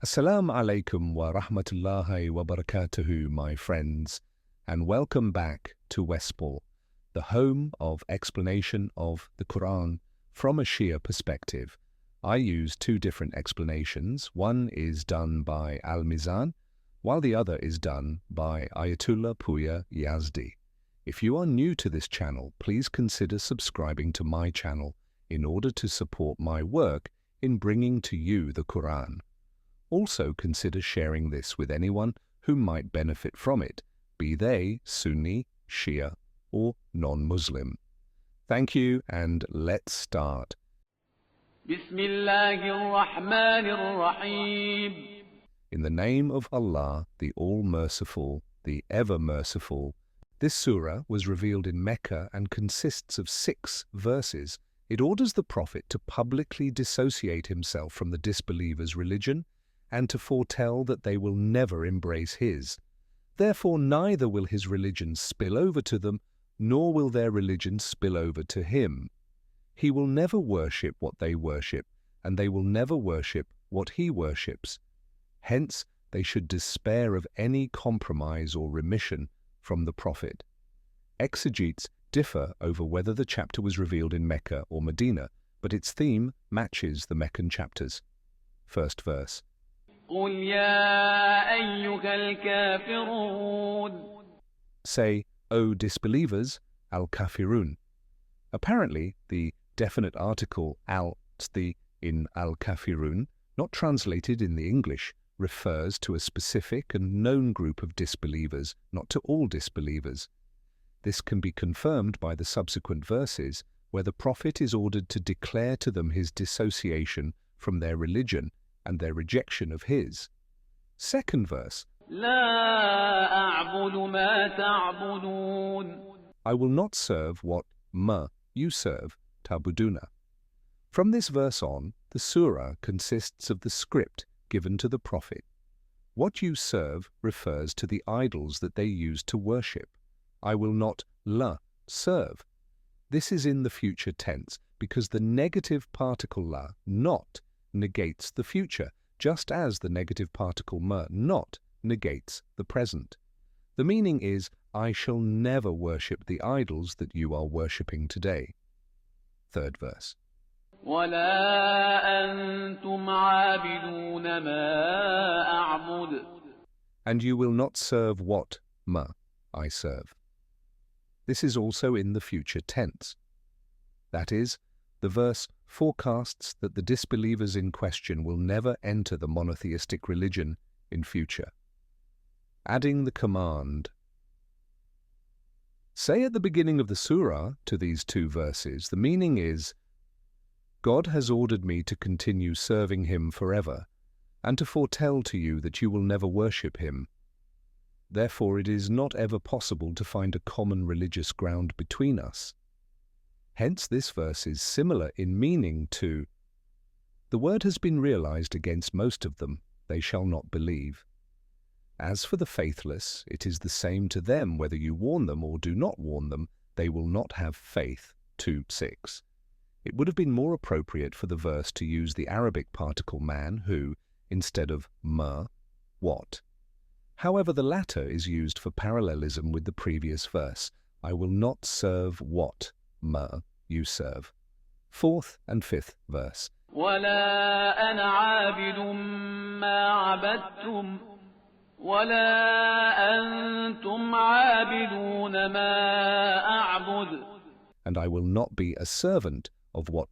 Assalamu alaikum wa rahmatullahi wa barakatuhu, my friends, and welcome back to Westport, the home of explanation of the Qur'an from a Shia perspective. I use two different explanations. One is done by Al-Mizan, while the other is done by Ayatollah Puya Yazdi. If you are new to this channel, please consider subscribing to my channel in order to support my work in bringing to you the Qur'an. Also consider sharing this with anyone who might benefit from it, be they Sunni, Shia, or non-Muslim. Thank you, and let's start. Bismillahir-Rahmanir-Rahim. In the name of Allah, the All-Merciful, the Ever-Merciful. This surah was revealed in Mecca and consists of 6 verses. It orders the Prophet to publicly dissociate himself from the disbelievers' religion and to foretell that they will never embrace his. Therefore, neither will his religion spill over to them, nor will their religion spill over to him. He will never worship what they worship, and they will never worship what he worships. Hence, they should despair of any compromise or remission from the Prophet. Exegetes differ over whether the chapter was revealed in Mecca or Medina, but its theme matches the Meccan chapters. First verse. قُلْ يَا أَيُّهَا الْكَافِرُونَ. Say, O disbelievers, Al-Kāfirūn. Apparently, the definite article al-sti in Al-Kāfirūn, not translated in the English, refers to a specific and known group of disbelievers, not to all disbelievers. This can be confirmed by the subsequent verses, where the Prophet is ordered to declare to them his dissociation from their religion and their rejection of his. Second verse. لَا أَعْبُدُ مَا تَعْبُدُونَ. I will not serve what you serve, tabuduna. From this verse on, the surah consists of the script given to the Prophet. What you serve refers to the idols that they used to worship. I will not serve. This is in the future tense because the negative particle not negates the future, just as the negative particle not negates the present. The meaning is, I shall never worship the idols that you are worshipping today. Third verse. وَلَا أَنْتُمْ عَابِدُونَ مَا أَعْبُدُ. And you will not serve what I serve. This is also in the future tense. That is, the verse forecasts that the disbelievers in question will never enter the monotheistic religion in future. Adding the command. Say at the beginning of the surah to these 2 verses, the meaning is, God has ordered me to continue serving him forever, and to foretell to you that you will never worship him. Therefore it is not ever possible to find a common religious ground between us. Hence this verse is similar in meaning to, the word has been realized against most of them, they shall not believe. As for the faithless, it is the same to them whether you warn them or do not warn them, they will not have faith. 2:6. It would have been more appropriate for the verse to use the Arabic particle man who, instead of what. However, the latter is used for parallelism with the previous verse. I will not serve what you serve. 4th and 5th verse. وَلَا أَنَا عَابِدٌ مَا عَبَدتُّمْ وَلَا أَنْتُمْ عَابِدُونَ مَا أَعْبُدُ. And I will not be a servant of what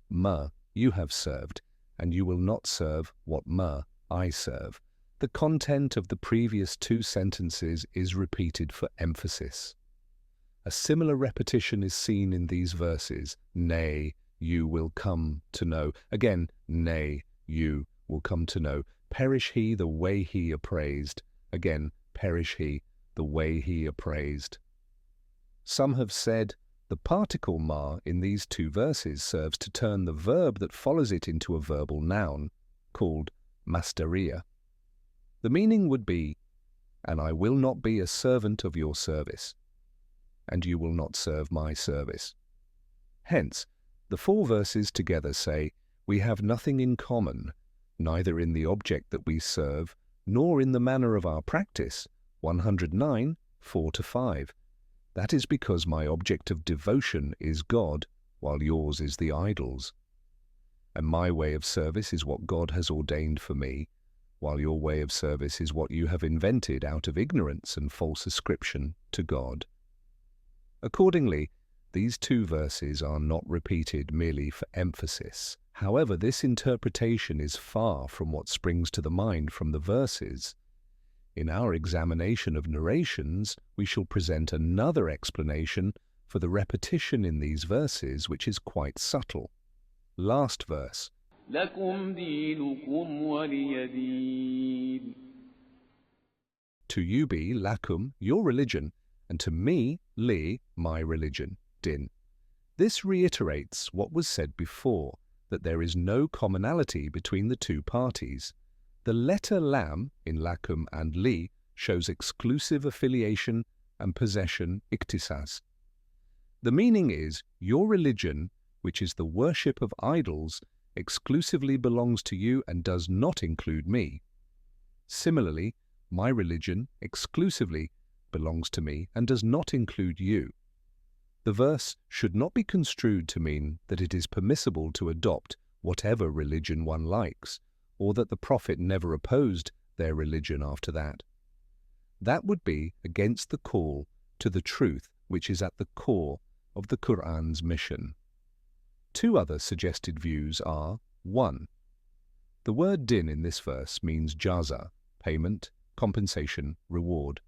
you have served, and you will not serve what I serve. The content of the previous 2 sentences is repeated for emphasis. A similar repetition is seen in these verses. Nay, you will come to know. Again, nay, you will come to know. Perish he the way he appraised. Again, perish he the way he appraised. Some have said the particle in these 2 verses serves to turn the verb that follows it into a verbal noun, called masdariya. The meaning would be, and I will not be a servant of your service, and you will not serve my service. Hence, the 4 verses together say, we have nothing in common, neither in the object that we serve, nor in the manner of our practice. 109, 4-5. That is because my object of devotion is God, while yours is the idols. And my way of service is what God has ordained for me, while your way of service is what you have invented out of ignorance and false ascription to God. Accordingly, these two verses are not repeated merely for emphasis. However, this interpretation is far from what springs to the mind from the verses. In our examination of narrations, we shall present another explanation for the repetition in these verses, which is quite subtle. Last verse. لكم دينكم ولي دين. To you be, lakum, your religion, and to me, li, my religion, din. This reiterates what was said before, that there is no commonality between the two parties. The letter lam in lakum and li shows exclusive affiliation and possession iktisas. The meaning is, your religion, which is the worship of idols, exclusively belongs to you and does not include me. Similarly, my religion exclusively belongs to me and does not include you. The verse should not be construed to mean that it is permissible to adopt whatever religion one likes, or that the Prophet never opposed their religion after that. That would be against the call to the truth which is at the core of the Qur'an's mission. Two other suggested views are: 1. The word din in this verse means jaza, payment, compensation, reward.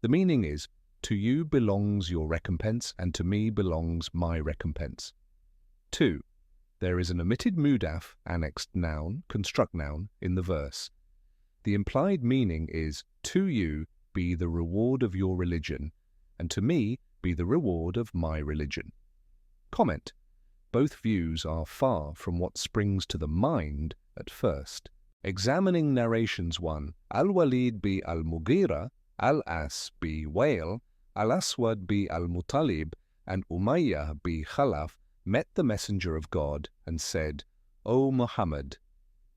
The meaning is, to you belongs your recompense and to me belongs my recompense. 2. There is an omitted mudaf, annexed noun, construct noun, in the verse. The implied meaning is, to you be the reward of your religion, and to me be the reward of my religion. Comment. Both views are far from what springs to the mind at first. Examining narrations 1, Al-Walid bi al-Mughira, Al-As bi Wail, Al-Aswad bi al-Muttalib, and Umayyah bi Khalaf met the messenger of God and said, O Muhammad,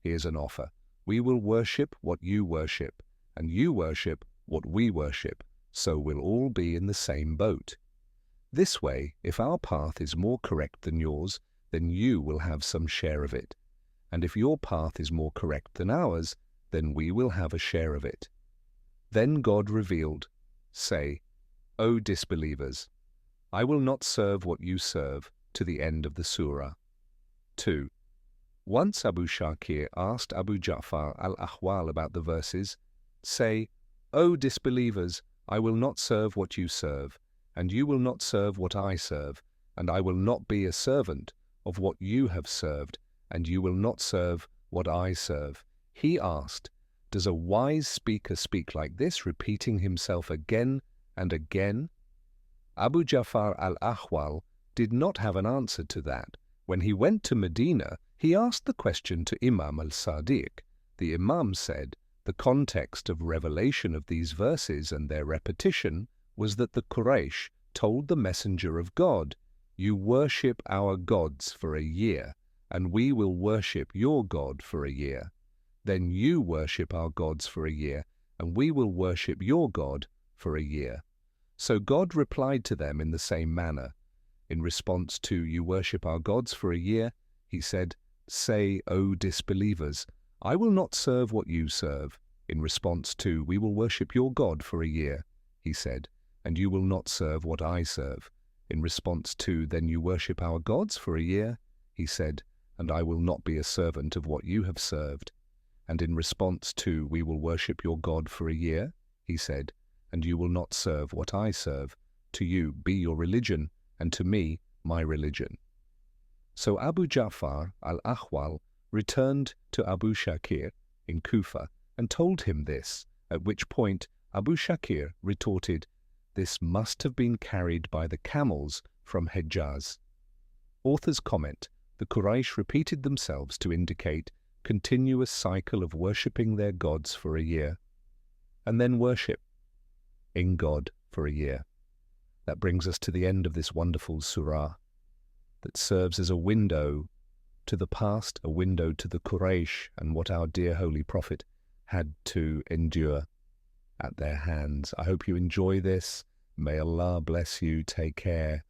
here's an offer. We will worship what you worship, and you worship what we worship, so we'll all be in the same boat. This way, if our path is more correct than yours, then you will have some share of it. And if your path is more correct than ours, then we will have a share of it. Then God revealed, Say, O disbelievers, I will not serve what you serve, to the end of the surah. 2. Once Abu Shakir asked Abu Ja'far al-Ahwal about the verses, Say, O disbelievers, I will not serve what you serve, and you will not serve what I serve, and I will not be a servant of what you have served, and you will not serve what I serve. He asked, Does a wise speaker speak like this, repeating himself again and again? Abu Ja'far al-Ahwal did not have an answer to that. When he went to Medina, he asked the question to Imam al-Sadiq. The Imam said, the context of revelation of these verses and their repetition was that the Quraysh told the messenger of God, You worship our gods for a year, and we will worship your God for a year. Then you worship our gods for a year, and we will worship your God for a year. So God replied to them in the same manner. In response to, You worship our gods for a year, he said, Say, O disbelievers, I will not serve what you serve. In response to, We will worship your God for a year, he said, and you will not serve what I serve. In response to, Then you worship our gods for a year, he said, and I will not be a servant of what you have served. And in response to, We will worship your God for a year, he said, and you will not serve what I serve. To you be your religion, and to me my religion. So Abu Ja'far al-Ahwal returned to Abu Shakir in Kufa and told him this, at which point Abu Shakir retorted, This must have been carried by the camels from Hejaz. Authors comment, the Quraysh repeated themselves to indicate continuous cycle of worshipping their gods for a year, and then worship in God for a year. That brings us to the end of this wonderful surah that serves as a window to the past, a window to the Quraysh and what our dear Holy Prophet had to endure at their hands. I hope you enjoy this. May Allah bless you. Take care.